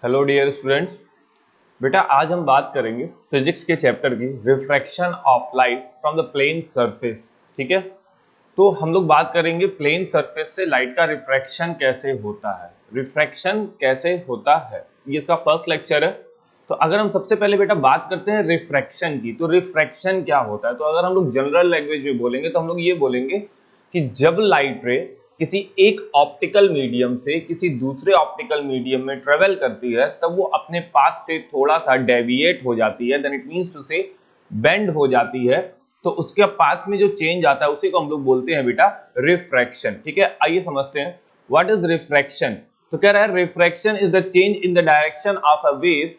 Hello dear students. बेटा आज हम बात करेंगे फिजिक्स के चैप्टर की refraction of light from the plane surface. ठीक है, तो हम लोग बात करेंगे प्लेन सरफेस से लाइट का रिफ्रैक्शन कैसे होता है। रिफ्रैक्शन कैसे होता है ये इसका फर्स्ट लेक्चर है। तो अगर हम सबसे पहले बेटा बात करते हैं रिफ्रैक्शन की, तो रिफ्रैक्शन क्या होता है। तो अगर हम लोग जनरल लैंग्वेज में बोलेंगे तो हम लोग ये बोलेंगे कि जब लाइट रे किसी एक ऑप्टिकल मीडियम से किसी दूसरे ऑप्टिकल मीडियम में ट्रेवल करती है तब वो अपने पाथ से थोड़ा सा डेविएट हो जाती है, देन इट मींस टू से बेंड हो जाती है। तो उसके पाथ में जो चेंज आता है उसी को हम लोग बोलते हैं बेटा रिफ्रैक्शन। ठीक है, आइए समझते हैं व्हाट इज रिफ्रैक्शन। तो कह रहा है refraction is the change in the direction of a wave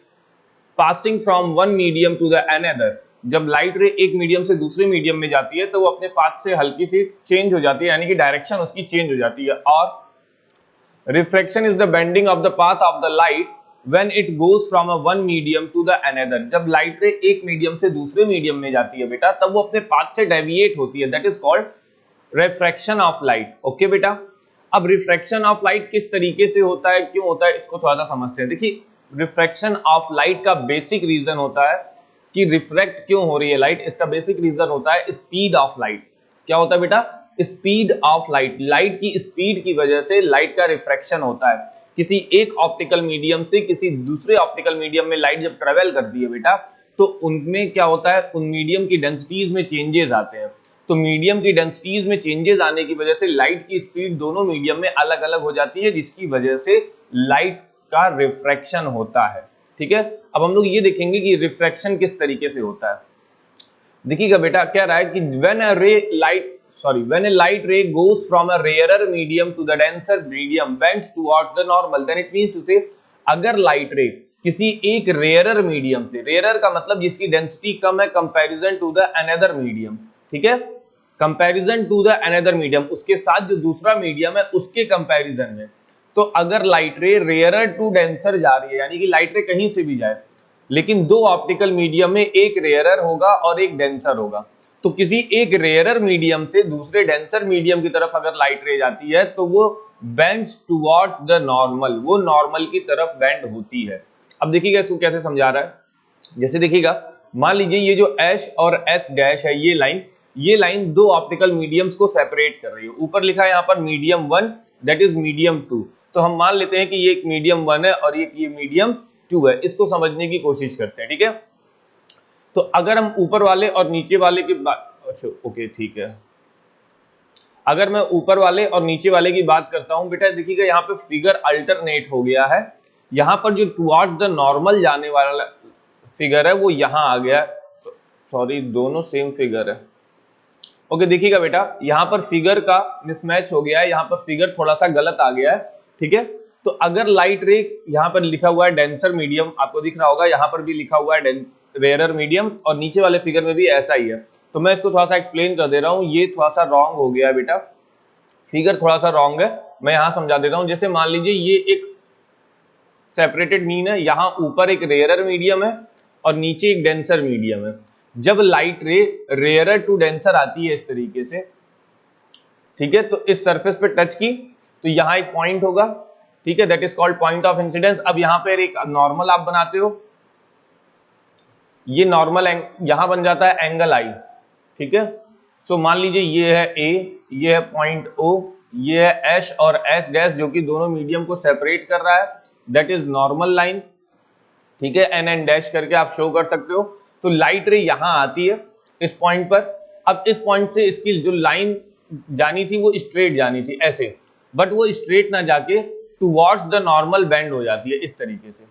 passing from one medium to the another. जब लाइट रे एक मीडियम से दूसरे मीडियम में जाती है तो वो अपने पाथ से हल्की सी चेंज हो जाती है, यानी कि डायरेक्शन उसकी चेंज हो जाती है। और refraction is the bending of the path of the light when it goes from a one medium to the another. जब लाइट रे एक मीडियम से दूसरे मीडियम में जाती है बेटा तब वो अपने पाथ से डेविएट होती है, that is called refraction of light. Okay बेटा, अब रिफ्रैक्शन ऑफ लाइट किस तरीके से होता है, क्यों होता है, इसको थोड़ा सा समझते हैं। देखिए रिफ्रैक्शन ऑफ लाइट का बेसिक रीजन होता है कि रिफ्रैक्ट क्यों हो रही है लाइट। इसका बेसिक रीजन होता है स्पीड ऑफ लाइट। क्या होता है बेटा? Speed of light. लाइट की स्पीड की वजह से लाइट का रिफ्रैक्शन होता है। किसी एक ऑप्टिकल मीडियम से किसी दूसरे ऑप्टिकल मीडियम में लाइट जब ट्रेवल करती है बेटा तो उनमें क्या होता है, उन मीडियम की डेंसिटीज में चेंजेस आते हैं। तो मीडियम की डेंसिटीज में चेंजेस आने की वजह से लाइट की स्पीड दोनों मीडियम में अलग अलग हो जाती है, जिसकी वजह से लाइट का रिफ्रैक्शन होता है। ठीक है, अब हम लोग ये देखेंगे कि रिफ्रैक्शन किस तरीके से होता है। देखिएगा बेटा, क्या रहा है कि when a light ray goes from a rarer medium to the denser medium bends towards the normal, then it means to say अगर लाइट रे किसी एक रेयरर मीडियम से, रेयरर का मतलब जिसकी डेंसिटी कम है comparison to the another medium, ठीक है, comparison to the another medium, उसके साथ जो दूसरा मीडियम है उसके कंपैरिजन में। तो अगर लाइट रे रेयरर टू डेंसर जा रही है, यानी कि लाइट रे कहीं से भी जाए लेकिन दो ऑप्टिकल मीडियम में एक रेयरर होगा और एक डेंसर होगा, तो किसी एक रेयरर मीडियम से दूसरे डेंसर मीडियम की तरफ अगर लाइट रे जाती है तो वो बेंड्स टुवर्ड्स द नॉर्मल, वो नॉर्मल की तरफ बेंड होती है। अब देखिएगा इसको कैसे समझा रहा है। जैसे देखिएगा, मान लीजिए ये जो एच और एस डैश है, ये लाइन दो ऑप्टिकल मीडियम्स को सेपरेट कर रही है। ऊपर लिखा है यहाँ पर मीडियम 1 दैट इज मीडियम 2। तो हम मान लेते हैं कि ये एक मीडियम 1 है और ये मीडियम 2 है। इसको समझने की कोशिश करते हैं। ठीक है, तो अगर हम ऊपर वाले और नीचे वाले की बात, अच्छा ओके ठीक है, अगर मैं ऊपर वाले और नीचे वाले की बात करता हूं बेटा, देखिएगा यहाँ पे फिगर अल्टरनेट हो गया है। यहाँ पर जो टुवर्ड्स द नॉर्मल जाने वाला फिगर है वो यहाँ आ गया। सॉरी, दोनों सेम फिगर है। ओके देखिएगा बेटा, यहाँ पर फिगर का मिसमैच हो गया है, यहाँ पर फिगर थोड़ा सा गलत आ गया है। ठीक है, तो अगर लाइट रे, यहाँ पर लिखा हुआ है डेंसर मीडियम, आपको दिख रहा होगा, यहाँ पर भी लिखा हुआ है रेयरर मीडियम और नीचे वाले फिगर में भी ऐसा ही है। तो मैं इसको थोड़ा सा एक्सप्लेन कर दे रहा हूँ, ये थोड़ा सा रॉन्ग हो गया है बेटा, फिगर थोड़ा सा रॉन्ग है, मैं यहाँ समझा देता हूँ। जैसे मान लीजिए ये एक सेपरेटेड मीन है, यहाँ ऊपर एक रेयरर मीडियम है और नीचे एक डेंसर मीडियम है। जब लाइट रे रेयरर टू डेंसर आती है इस तरीके से, ठीक है, तो इस सरफेस पे टच की तो यहाँ एक पॉइंट होगा, ठीक है, that is called point of incidence. अब यहाँ पे एक नॉर्मल आप बनाते हो, ये नॉर्मल यहां बन जाता है एंगल आई। ठीक है, सो मान लीजिए ये है ए, ये है पॉइंट ओ, ये है एच और एस डैश जो कि दोनों मीडियम को सेपरेट कर रहा है, दैट इज नॉर्मल लाइन। ठीक है, एन एन डैश करके आप शो कर सकते हो। तो लाइट रे यहां आती है इस पॉइंट पर। अब इस पॉइंट से इसकी जो लाइन जानी थी वो स्ट्रेट जानी थी ऐसे, बट वो स्ट्रेट ना जाके टुवर्ड्स द नॉर्मल बेंड हो जाती है इस तरीके से।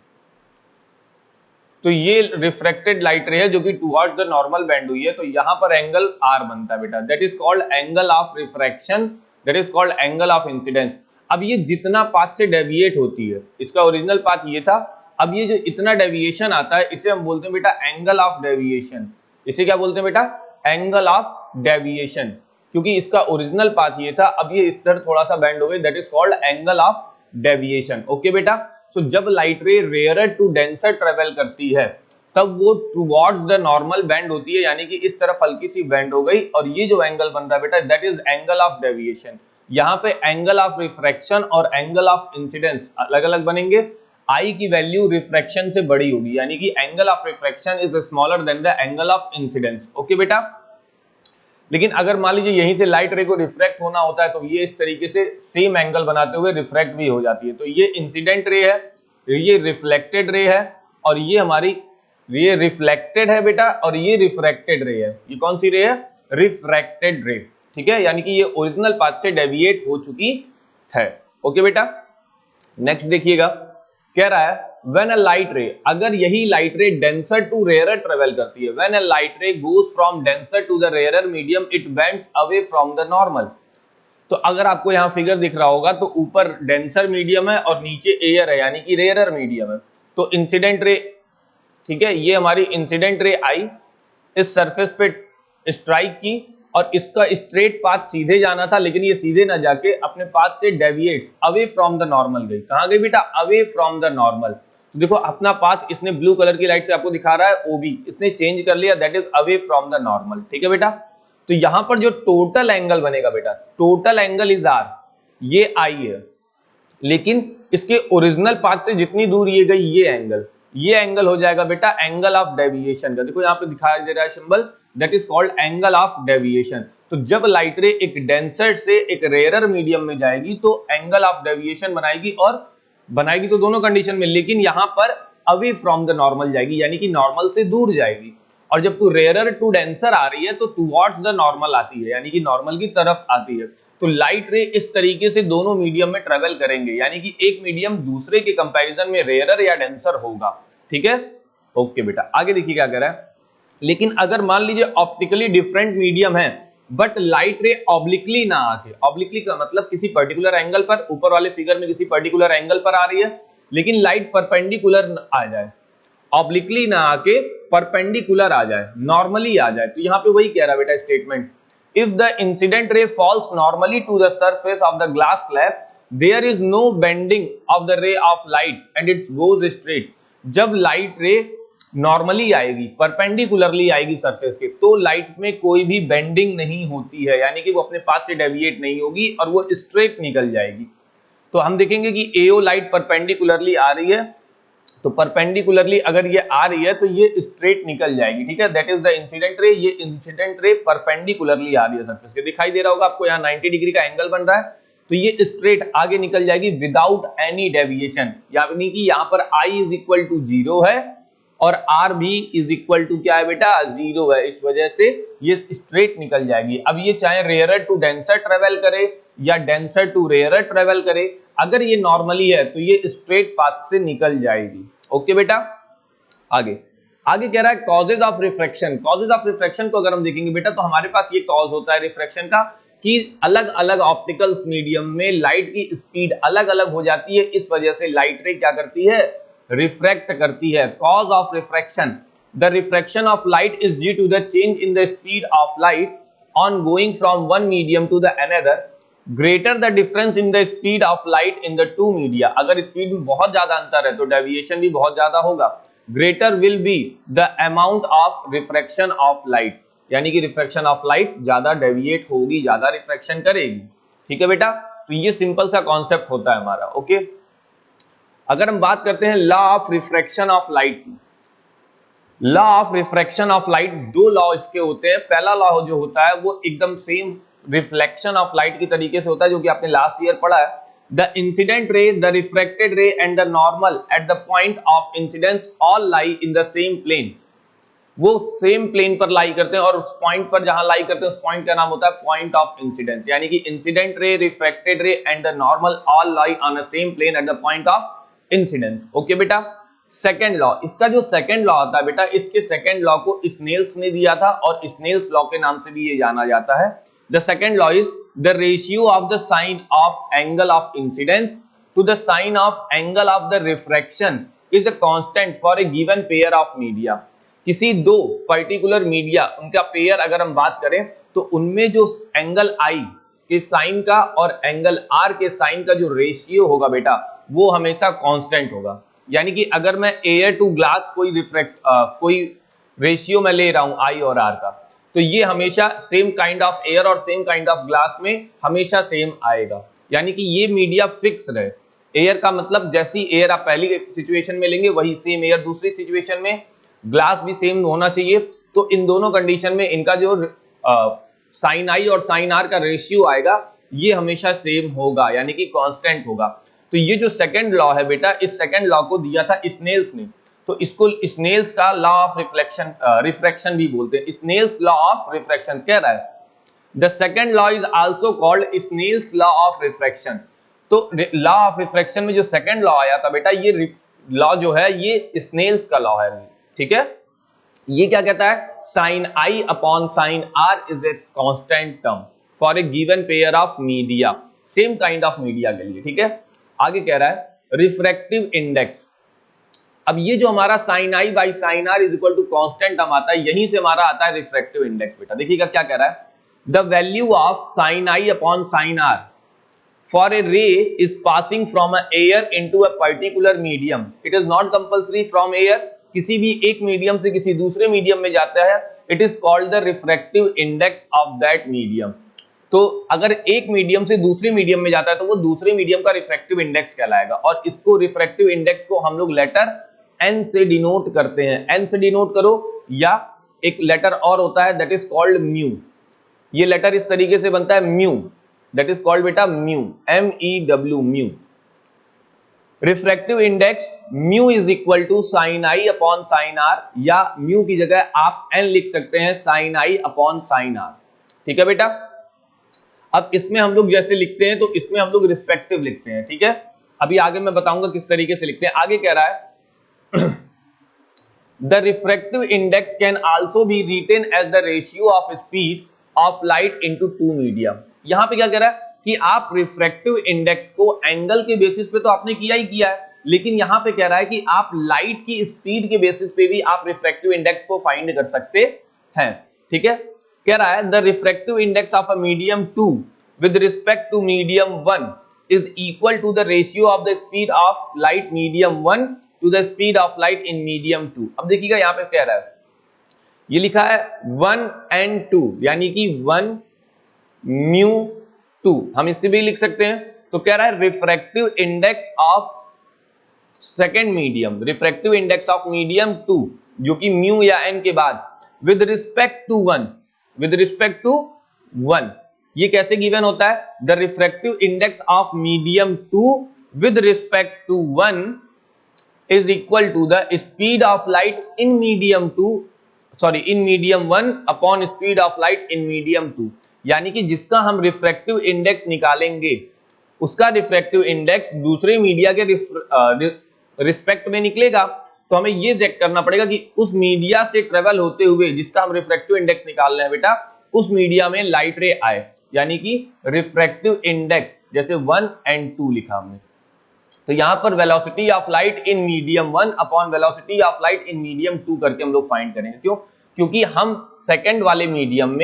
तो ये रिफ्रैक्टेड लाइट रे है जो कि टुवर्ड्स द नॉर्मल बेंड हुई है, तो यहां पर एंगल आर बनता है बेटा, that is called angle of refraction, that is called angle of incidence. अब ये जितना पाथ से डेविएट होती है, इसका ओरिजिनल पाथ ये था, अब ये जो इतना डेविएशन आता है इसे हम बोलते हैं बेटा एंगल ऑफ डेविएशन। इसे क्या बोलते हैं बेटा? एंगल ऑफ डेविएशन, क्योंकि इसका ओरिजिनल पाथ ये था, अब ये इधर थोड़ा सा बेंड हो गई, that is called angle of deviation. Okay बेटा, तो जब लाइट रे रेयरर टू डेंसर ट्रेवल करती है तब वो टुवर्ड्स द नॉर्मल बेंड होती है, यानी कि इस तरफ हल्की सी बेंड हो गई और ये जो एंगल बन रहा है बेटा that is angle of deviation. यहाँ पे एंगल ऑफ रिफ्रैक्शन और एंगल ऑफ इंसिडेंस अलग अलग बनेंगे। आई की वैल्यू रिफ्रैक्शन से बड़ी होगी, यानी कि angle of refraction is smaller than the angle of incidence. Okay बेटा, लेकिन अगर मान लीजिए यहीं से लाइट रे को रिफ्रैक्ट होना होता है तो ये इस तरीके से सेम एंगल बनाते हुए रिफ्रैक्ट भी हो जाती है। तो ये इंसिडेंट रे है, ये रिफ्लेक्टेड रे है, और ये हमारी ये रिफ्लेक्टेड है बेटा, और ये रिफ्रैक्टेड रे है। ये कौन सी रे है? रिफ्रैक्टेड रे। ठीक है, यानी कि ये ओरिजिनल पाथ से डेविएट हो चुकी है। ओके बेटा, नेक्स्ट देखिएगा, कह रहा है व्हेन अ लाइट रे, अगर यही लाइट रे डेंसर टू रेयरर ट्रेवल करती है, when a light ray goes from denser to the rarer medium it bends away from the normal. तो अगर आपको यहाँ फिगर दिख रहा होगा तो ऊपर डेंसर मीडियम है और नीचे एयर है, यानी कि रेयरर मीडियम है। तो इंसिडेंट रे, ठीक है, ये हमारी इंसिडेंट रे आई, इस सरफेस पे स्ट्राइक की और इसका स्ट्रेट पाथ सीधे जाना था, लेकिन ये सीधे ना जाके अपने पाथ से deviates away from the normal गई। कहां गई बेटा? Away from the normal. तो देखो अपना पाथ इसने ब्लू कलर की लाइट से आपको दिखा रहा है ओबी, इसने चेंज कर लिया, that is away from the normal. ठीक है बेटा, तो यहां पर जो टोटल एंगल बनेगा बेटा, टोटल एंगल इज आर, ये आई है, लेकिन इसके ओरिजिनल पाथ से जितनी दूर ये गई ये एंगल हो जाएगा बेटा एंगल ऑफ डेविएशन का। देखो यहाँ पे दिखाया दे रहा है symbol, that is called angle of deviation. तो जब लाइट रे एक डेंसर से एक रेयरर मीडियम में जाएगी तो एंगल ऑफ डेविएशन बनाएगी तो दोनों कंडीशन में, लेकिन यहां पर अवे फ्रॉम द नॉर्मल जाएगी, यानी कि नॉर्मल से दूर जाएगी। और जब तू रेयरर टू डेंसर आ रही है तो टुवर्ड्स द नॉर्मल आती है, यानी कि नॉर्मल की तरफ आती है। तो लाइट रे इस तरीके से दोनों मीडियम में ट्रेवल करेंगे, यानी कि एक मीडियम दूसरे के कंपैरिजन में रेयरर या डेंसर होगा। ठीक है, ओके बेटा, आगे देखिए क्या कह रहा है। लेकिन अगर मान लीजिए ऑप्टिकली डिफरेंट मीडियम है बट लाइट रे ऑब्लिकली ना आके, ऑब्लिकली का मतलब किसी पर्टिकुलर एंगल पर, ऊपर वाले फिगर में किसी पर्टिकुलर एंगल पर आ रही है, लेकिन लाइट परपेंडिकुलर आ जाए, ऑब्लिकली ना आके परपेंडिकुलर आ जाए, नॉर्मली आ जाए। तो यहां पे वही कह रहा है बेटा statement, if the incident ray falls normally to the surface of the glass slab there is no bending of the ray of light and it goes straight। जब लाइट रे नॉर्मली आएगी, परपेंडिकुलरली आएगी सरफेस के, तो light में कोई भी bending नहीं होती है, यानी कि वो अपने पाथ से डेविएट नहीं होगी और वो स्ट्रेट निकल जाएगी। तो हम देखेंगे कि एओ लाइट परपेंडिकुलरली आ रही है, तो परपेंडिकुलरली अगर ये आ रही है तो ये स्ट्रेट निकल जाएगी। ठीक है, दैट इज द इंसिडेंट रे। ये इंसिडेंट रे परपेंडिकुलरली आ रही है सरफेस के, दिखाई दे रहा होगा आपको, यहाँ 90 डिग्री का एंगल बन रहा है, तो ये स्ट्रेट आगे निकल जाएगी विदाउट एनी डेविएशन, यानी कि यहाँ पर I इज इक्वल टू 0 है और आर भी इज इक्वल टू क्या है बेटा? 0 है। इस वजह से ये स्ट्रेट निकल जाएगी। अब ये चाहे रेयरर टू डेंसर ट्रेवल करे या डेंसर टू रेयरर ट्रेवल करे, अगर ये नॉर्मली है तो ये स्ट्रेट पाथ से निकल जाएगी। ओके बेटा, आगे कह रहा है causes of refraction. Causes of refraction को अगर हम देखेंगे बेटा तो हमारे पास ये कॉज होता है रिफ्रैक्शन का कि अलग अलग ऑप्टिकल मीडियम में लाइट की स्पीड अलग अलग हो जाती है, इस वजह से लाइट रे क्या करती है? रिफ्रैक्ट करती है। Cause of refraction, the refraction of light is due to the change in the speed of light on going from one medium to the another, greater the difference in the speed of light in the two media. अगर speed में बहुत ज्यादा अंतर है तो deviation भी बहुत ज्यादा होगा। Greater will be the amount of refraction of light, यानी कि रिफ्रैक्शन ऑफ लाइट ज्यादा डेविएट होगी, ज्यादा रिफ्रैक्शन करेगी। ठीक है बेटा, तो ये सिंपल सा कॉन्सेप्ट होता है हमारा। ओके, अगर हम बात करते हैं law of refraction of light की, law of refraction of light, दो लॉ इसके होते हैं। पहला लॉ जो होता है वो एकदम सेम रिफ्लेक्शन ऑफ लाइट की तरीके से होता है, जो कि आपने लास्ट ईयर पढ़ा है। The incident ray, the refracted ray and the normal at the point of incidence all lie in the same plane. वो सेम प्लेन पर लाई करते हैं और उस पॉइंट पर जहां लाई करते हैं उस पॉइंट का नाम होता है पॉइंट ऑफ इंसिडेंस, यानी कि incident ray, refracted ray and the normal all lie on a same plane at the point of incidence. Okay बेटा, सेकेंड लॉ, इसका जो सेकेंड लॉ आता है बेटा, इसके सेकेंड लॉ को स्नेल्स ने दिया था और स्नेल्स लॉ के नाम से भी ये जाना जाता है। The second law is the ratio of the sine of angle of incidence to the sine of angle of the refraction is a constant for a given pair of media। किसी दो पर्टिकुलर मीडिया, उनका pair अगर हम बात करें तो उनमें जो एंगल I के साइन का और एंगल R के साइन का जो रेशियो होगा बेटा वो हमेशा कांस्टेंट होगा। यानी कि अगर मैं एयर टू ग्लास कोई रेशियो में ले रहा हूं I और R का, तो ये हमेशा सेम काइंड ऑफ एयर और सेम काइंड ऑफ ग्लास में हमेशा सेम आएगा, यानी कि ये मीडिया फिक्स रहे। एयर का मतलब जैसी एयर आप पहली सिचुएशन में लेंगे वही सेम एयर दूसरी सिचुएशन में, ग्लास भी सेम होना चाहिए। तो इन दोनों कंडीशन में इनका जो साइन आई और साइन आर का रेशियो आएगा ये हमेशा सेम होगा, यानी कि कांस्टेंट होगा। तो ये जो सेकंड लॉ है बेटा, इस सेकंड लॉ को दिया था स्नेल्स ने, तो इसको स्नेल्स का लॉ ऑफ रिफ्लेक्शन रिफ्रैक्शन भी बोलते हैं। स्नेल्स लॉ ऑफ रिफ्रैक्शन कह रहा है the second law is also called Snell's law of refraction. तो लॉ ऑफ रिफ्रैक्शन में जो सेकंड लॉ आया था बेटा, ये लॉ जो है ये स्नेल्स का लॉ है, ठीक है। ये क्या कहता है, sine I upon sine R is a constant term for a given pair of media, same kind of media के लिए, ठीक है। आगे कह रहा है रिफ्रैक्टिव इंडेक्स। अब ये जो हमारा sine I by sine R is equal to constant term आता है, यहीं से हमारा आता है रिफ्रैक्टिव इंडेक्स बेटा। देखिएगा क्या कह रहा है, the value of sine I upon sine R for a ray is passing from a air into a particular medium, it is not compulsory from air, किसी भी एक मीडियम से किसी दूसरे मीडियम में जाता है, it is called the refractive index of that medium. तो अगर एक मीडियम से दूसरे मीडियम में जाता है तो वो दूसरे मीडियम का रिफ्रैक्टिव इंडेक्स कहलाएगा, और इसको रिफ्रैक्टिव इंडेक्स को हम लोग लेटर एन से डिनोट करते हैं। एन से डिनोट करो, या एक लेटर और होता है दैट इज कॉल्ड म्यू, ये लेटर इस तरीके से बनता है म्यू, दैट इज कॉल्ड बेटा mu, MEW mu. Refractive index mu is equal to sine I upon sine R, या म्यू की जगह आप एन लिख सकते हैं sine I upon sine R, ठीक है बेटा। अब इसमें हम लोग जैसे लिखते हैं तो इसमें हम लोग रिस्पेक्टिव लिखते हैं, ठीक है। अभी आगे मैं बताऊंगा किस तरीके से लिखते हैं। आगे कह रहा है the refractive index can also be written as the ratio of speed of light into two medium. यहां पे क्या कह रहा है कि आप रिफ्रैक्टिव इंडेक्स को एंगल के बेसिस पे तो आपने किया ही किया है, लेकिन यहां पे कह रहा है कि आप लाइट की स्पीड के बेसिस पे भी आप रिफ्रैक्टिव इंडेक्स को फाइंड कर सकते हैं, ठीक है। कह रहा है the refractive index of a medium 2 with respect to medium 1 is equal to the ratio of the speed of light medium 1 to the speed of light in medium 2। अब देखिएगा यहां पे कह रहा है, ये लिखा है 1 and 2, यानी कि 1 म्यू 2, हम इससे भी लिख सकते हैं। तो कह रहा है refractive index of second medium, refractive index of medium 2 जो कि म्यू या एन के बाद with respect to 1, with respect to 1, ये कैसे गिवन होता है, the refractive index of medium 2 with respect to 1 is equal to the speed of light in medium 2, sorry in medium 1 upon speed of light in medium 2। यानी कि जिसका हम refractive index निकालेंगे उसका रिफ्रैक्टिव इंडेक्स दूसरे media के respect में निकलेगा, तो हमें ये चेक करना पड़ेगा कि उस मीडिया से ट्रेवल होते हुए जिसका हम रिफ्रैक्टिव इंडेक्स निकाल रहे हैं बेटा, उस मीडिया में लाइट रे आए, यानी कि रिफ्रैक्टिव इंडेक्स जैसे 1 and 2 लिखा हमने। तो यहां पर velocity of light in medium 1 upon velocity of light in medium 2 करके हम लोग फाइंड करेंगे। क्यों? क्योंकि हम सेकंड वाले मीडियम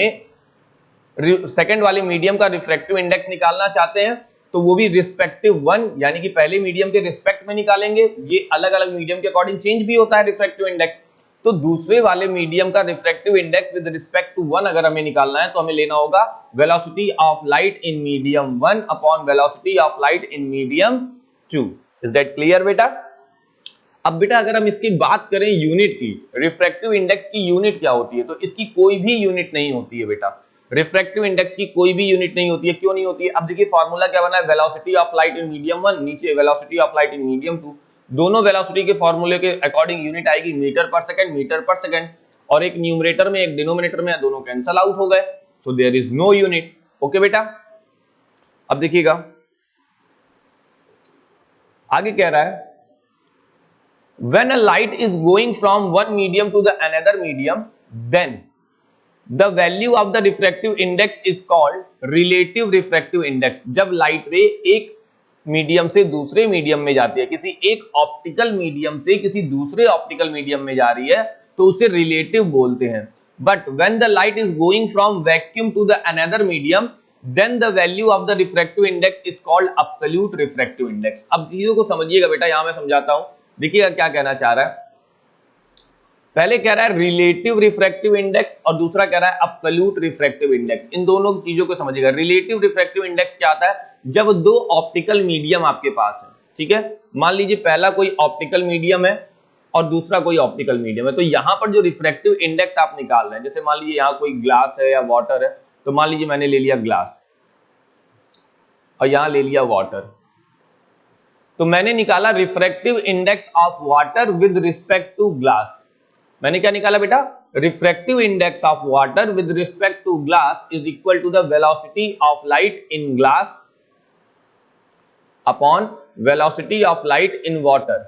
का रिफ्रैक्टिव इंडेक्स निकालना चाहते हैं, तो वो भी रिस्पेक्टिव 1 यानी कि पहले मीडियम के रिस्पेक्ट में निकालेंगे। ये अलग अलग मीडियम के अकॉर्डिंग चेंज भी होता है रिफ्रैक्टिव इंडेक्स। तो दूसरे वाले मीडियम का refractive index with respect to 1 अगर हमें निकालना है तो हमें लेना होगा velocity of light in medium 1 upon velocity of light in medium 2। Is that clear बेटा? अब बेटा अगर हम इसकी बात करें यूनिट की, रिफ्रैक्टिव इंडेक्स की यूनिट क्या होती है, तो इसकी कोई भी यूनिट नहीं होती है बेटा। रिफ्रैक्टिव इंडेक्स की कोई भी यूनिट नहीं होती है। क्यों नहीं होती है? अब देखिए फॉर्मूला क्या बना है, velocity of light in medium 1, नीचे velocity of light in medium 2। दोनों वेलोसिटी के फॉर्मूले के अकॉर्डिंग यूनिट आएगी मीटर पर सेकंड, और एक न्यूमरेटर में एक डिनोमिनेटर में, दोनों कैंसल आउट हो गए, so there is no unit. Okay बेटा, अब देखिएगा आगे कह रहा है when a light is going from one medium to the another medium, then the value of the refractive index is called relative refractive index। जब लाइट रे एक medium से दूसरे मीडियम में जाती है, किसी एक ऑप्टिकल मीडियम से किसी दूसरे ऑप्टिकल मीडियम में जा रही है, तो उसे रिलेटिव बोलते हैं। But when the light is going from vacuum to the another medium, then the value of the refractive index is called absolute refractive index। अब चीजों को समझिएगा बेटा, यहां मैं समझाता हूं, देखिएगा क्या कहना चाह रहा है। पहले कह रहा है रिलेटिव रिफ्रैक्टिव इंडेक्स और दूसरा कह रहा है एब्सोल्यूट रिफ्रैक्टिव इंडेक्स। इन दोनों चीजों को समझिएगा। रिलेटिव रिफ्रैक्टिव इंडेक्स क्या आता है, जब दो ऑप्टिकल मीडियम आपके पास है, ठीक है। मान लीजिए पहला कोई ऑप्टिकल मीडियम है और दूसरा कोई ऑप्टिकल मीडियम है, तो यहां पर जो रिफ्रैक्टिव इंडेक्स आप निकाल रहे हैं, जैसे मान लीजिए यहां कोई ग्लास है या वाटर है, तो मान लीजिए मैंने ले लिया ग्लास और यहां ले लिया वाटर, तो मैंने निकाला refractive index of water with respect to glass. मैंने क्या निकाला बेटा? Refractive index of water with respect to glass is equal to the velocity of light in glass upon velocity of light in water.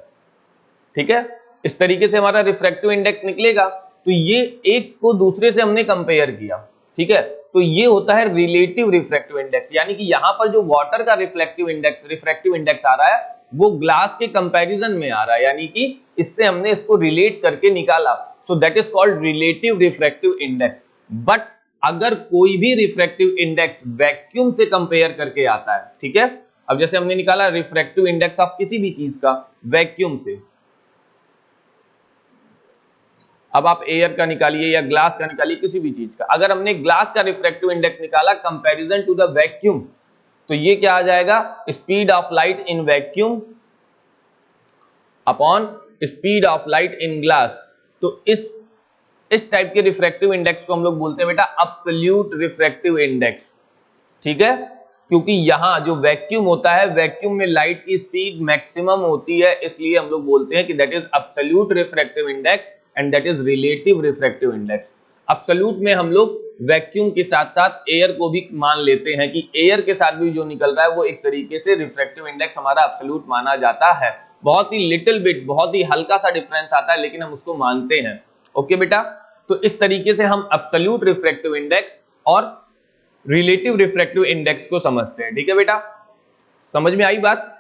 ठीक है, इस तरीके से हमारा रिफ्रैक्टिव इंडेक्स निकलेगा। तो ये एक को दूसरे से हमने कंपेयर किया, ठीक है, तो ये होता है रिलेटिव रिफ्रैक्टिव इंडेक्स, यानी कि यहां पर जो वाटर का रिफ्रैक्टिव इंडेक्स आ रहा है वो ग्लास के कंपैरिजन में आ रहा है, यानी कि इससे हमने इसको रिलेट करके निकाला। So that is called relative refractive index. But अगर कोई भी रिफ्रैक्टिव इंडेक्स वैक्यूम से कंपेयर करके आता है, ठीक है, अब जैसे हमने निकाला रिफ्रैक्टिव इंडेक्स ऑफ किसी भी चीज का वैक्यूम से, अब आप एयर का निकालिए या ग्लास का निकालिए, किसी भी चीज का, अगर हमने ग्लास का रिफ्रैक्टिव इंडेक्स निकाला कंपैरिजन टू द वैक्यूम, तो ये क्या आ जाएगा? Speed of light in vacuum upon speed of light in glass. तो इस टाइप के रिफ्रैक्टिव इंडेक्स को हम लोग बोलते हैं बेटा एब्सोल्यूट रिफ्रैक्टिव इंडेक्स। ठीक है, क्योंकि यहां जो वैक्यूम होता है, वैक्यूम में लाइट की स्पीड मैक्सिमम होती है, इसलिए हम लोग बोलते हैं कि that is absolute refractive index and that is relative refractive index. Absolute में हम लोग वैक्यूम के साथ साथ एयर को भी मान लेते हैं कि एयर के साथ भी जो निकल रहा है वो एक तरीके से रिफ्रैक्टिव इंडेक्स हमारा एब्सोल्यूट माना जाता है। बहुत ही लिटिल बिट, बहुत ही हल्का सा डिफरेंस आता है, लेकिन हम उसको मानते हैं। ओके बेटा, तो इस तरीके से हम एब्सोल्यूट रिफ्रैक्टिव इंडेक्स और रिलेटिव रिफ्रैक्टिव इंडेक्स को समझते हैं। ठीक है बेटा, समझ में आई बात?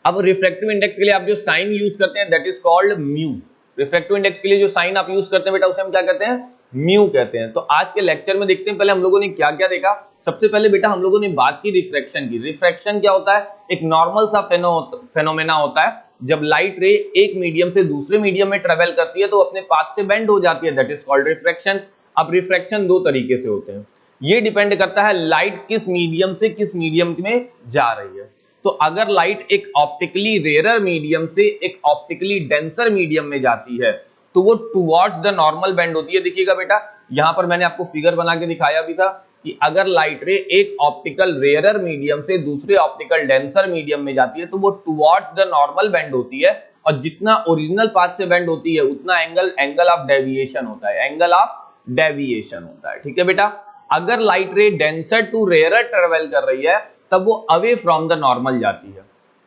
अब रिफ्रैक्टिव इंडेक्स के लिए आप जो साइन यूज करते हैं that is called mu. Refractive index के लिए जो साइन आप यूज करते हैं बेटा उसे हम क्या कहते हैं? म्यू कहते हैं। तो आज के लेक्चर में देखते हैं पहले हम लोगों ने क्या क्या देखा। सबसे पहले बेटा हम लोगों ने बात की रिफ्रैक्शन की। रिफ्रैक्शन क्या होता है? एक नॉर्मल सा फेनोमेना होता है जब लाइट रे एक मीडियम से दूसरे मीडियम में ट्रेवल करती है तो अपने पाथ से बेंड हो जाती है, दैट इज कॉल्ड रिफ्रैक्शन। अब रिफ्रैक्शन दो तरीके से होते हैं, ये डिपेंड करता है लाइट किस मीडियम से किस मीडियम में जा रही है। तो अगर लाइट एक ऑप्टिकली रेयरर मीडियम से एक ऑप्टिकली डेंसर मीडियम में जाती है तो वो टुवर्ड्स द नॉर्मल बेंड होती है। देखिएगा बेटा, यहां पर मैंने आपको फिगर बना के दिखाया भी था कि अगर लाइट रे एक ऑप्टिकल रेयरर मीडियम से दूसरे ऑप्टिकल डेंसर मीडियम में जाती है तो वो टुवर्ड्स द नॉर्मल बेंड होती है, और जितना ओरिजिनल पाथ से बेंड होती है उतना एंगल ऑफ डेविएशन होता है, एंगल ऑफ डेविएशन होता है। ठीक है बेटा, अगर लाइट रे डेंसर टू रेयरर ट्रेवल कर रही है तब वो अवे फ्रॉम द नॉर्मल जाती है,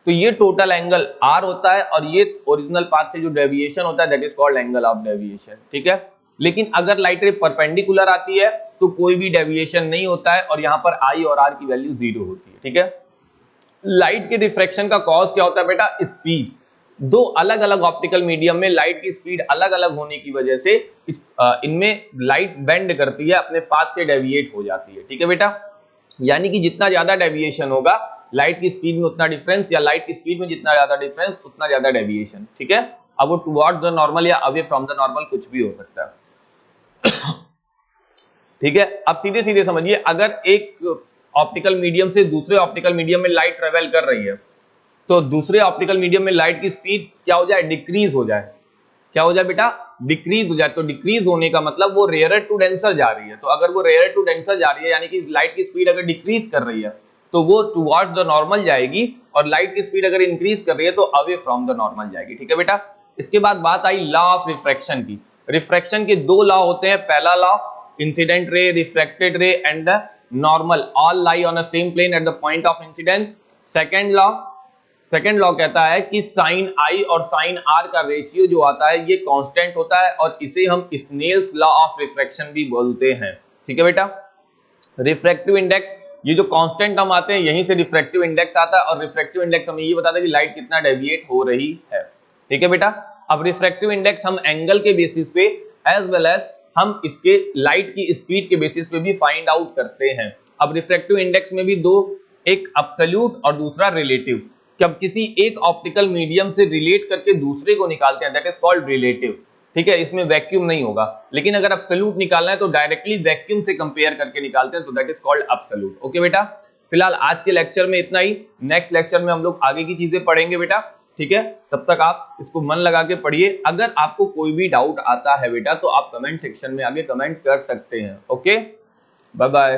तो ये टोटल एंगल आर होता है, और ये ओरिजिनल पाथ से जो डेविएशन होता है that is called angle of deviation. ठीक है, लेकिन अगर लाइट रे परपेंडिकुलर आती है तो कोई भी डेविएशन नहीं होता है, और यहाँ पर आई और आर की वैल्यू 0 होती है। ठीक है, लाइट के रिफ्रैक्शन का कॉज क्या होता है बेटा? स्पीड। दो अलग अलग ऑप्टिकल मीडियम में लाइट की स्पीड अलग अलग होने की वजह से इनमें लाइट बेंड करती है, अपने पाथ से डेविएट हो जाती है। ठीक है बेटा, यानी कि जितना ज्यादा डेविएशन होगा लाइट की स्पीड में उतना डिफरेंस, या लाइट की स्पीड में जितना ज्यादा डिफरेंस उतना ज्यादा डेविएशन। ठीक है, अब वो टुवर्ड्स द नॉर्मल या अवे फ्रॉम द नॉर्मल कुछ भी हो सकता है। ठीक है, अब सीधे सीधे समझिए, अगर एक ऑप्टिकल मीडियम से दूसरे ऑप्टिकल मीडियम में लाइट ट्रेवल कर रही है तो दूसरे ऑप्टिकल मीडियम में लाइट की स्पीड क्या हो जाए? डिक्रीज हो जाए। क्या हो जाए बेटा? डिक्रीज हो जाए। तो डिक्रीज होने का मतलब वो रेयरर टू डेंसर जा रही है, तो अगर वो रेयरर टू डेंसर जा रही है यानी कि लाइट की स्पीड अगर डिक्रीज कर रही है तो वो टुवर्ड्स द नॉर्मल जाएगी, और लाइट की स्पीड अगर इंक्रीज कर रही है तो अवे फ्रॉम द नॉर्मल जाएगी। ठीक है बेटा, इसके बाद बात आई लॉ ऑफ रिफ्रैक्शन की। रिफ्रैक्शन के दो लॉ होते हैं। पहला law, incident ray, reflected ray and the normal all lie on a same plane at the point of incidence. Second law कहता है कि साइन आई और साइन आर का रेशियो जो आता है ये कांस्टेंट होता है, और इसे हम स्नेल्स लॉ ऑफ रिफ्रैक्शन भी बोलते हैं। ठीक है बेटा, रिफ्रैक्टिव इंडेक्स, ये जो कांस्टेंट हम आते हैं यहीं से रिफ्रैक्टिव इंडेक्स आता है, और रिफ्रैक्टिव इंडेक्स हमें ये बताता है कि लाइट कितना डेविएट हो रही है। ठीक है बेटा, अब रिफ्रैक्टिव इंडेक्स हम एंगल के बेसिस पे एज वेल एज हम इसके लाइट की स्पीड के बेसिस पे भी फाइंड आउट करते हैं। अब रिफ्रैक्टिव इंडेक्स में भी दो, एक एब्सोल्यूट और दूसरा रिलेटिव। जब किसी एक ऑप्टिकल मीडियम से रिलेट करके दूसरे को निकालते हैं दैट इज कॉल्ड रिलेटिव। ठीक है, इसमें वैक्यूम नहीं होगा, लेकिन अगर एब्सोल्यूट निकालना है तो डायरेक्टली वैक्यूम से कंपेयर करके निकालते हैं, तो that is called absolute. Okay बेटा, फिलहाल आज के लेक्चर में इतना ही, नेक्स्ट लेक्चर में हम लोग आगे की चीजें पढ़ेंगे बेटा, ठीक है। तब तक आप इसको मन लगा के पढ़िए। अगर आपको कोई भी डाउट आता है बेटा तो आप कमेंट सेक्शन में आगे कमेंट कर सकते हैं। Okay, bye bye.